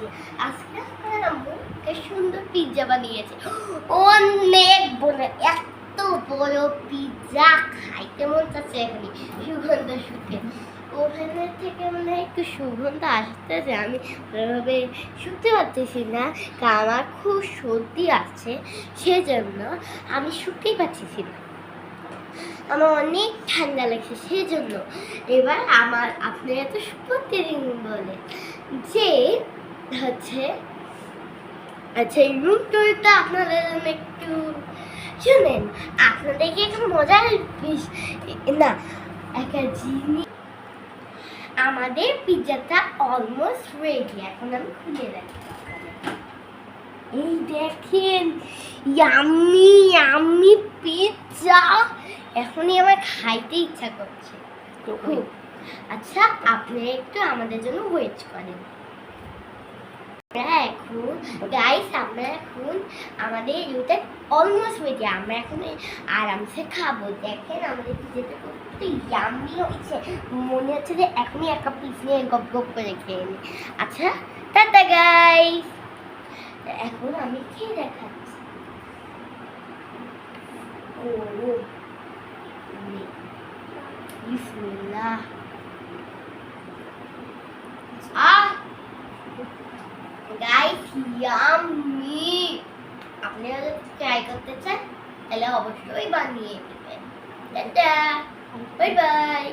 যাচ্ছি। আজকে আমার আম্মু একটা সুন্দর পিৎজা বানিয়েছে, অনেক বড়, এত বড় পিৎজা খাইতে মন চাচ্ছে এখনই সুগন্ধ শুকে। ওভেনের থেকে মনে হয় একটু সুগন্ধ আসতেছে, আমি ভালোভাবে শুকতে পারতেছি না, কারণ আমার খুব সর্দি আছে, সেজন্য আমি শুকতেই পারতেছি না, আমার অনেক ঠান্ডা লাগছে সেজন্য। এবার আমার আপনারা তো প্রতিদিন বলে যে হচ্ছে আচ্ছা, এই রুম টুরটা আপনাদের জন্য একটু শুনেন, আপনাদেরকে একটা মজার না একটা জিনিস, আমাদের পিৎজাটা অলমোস্ট রেডি। এখন আমি খুলে রাখি, এই দেখেন ইয়াম্মি ইয়াম্মি পিৎজা, এখনই আমার খাইতে ইচ্ছা করছে খুব। আচ্ছা, আপনি একটু আমাদের জন্য ওয়েট করেন। এখন গাইস, আমরা এখন আমাদের ইউটা অলমোস্ট রেডি, আমরা এখন আরামসে খাবো। দেখেন আমাদের পিৎজাটা কত ইয়াম্মি হয়েছে, মনে হচ্ছে যে এখনই একটা পিস নিয়ে গপ গপ করে খেয়ে নিই। আচ্ছা, টাটা গাইস, এখন আমি খেয়ে দেখাচ্ছি। ও বিসমিল্লাহ, গাইস ইয়াম্মি। আপনারা যদি ট্রাই করতে চান তাহলে অবশ্যই বানিয়ে নেবেন। Tata, bye bye.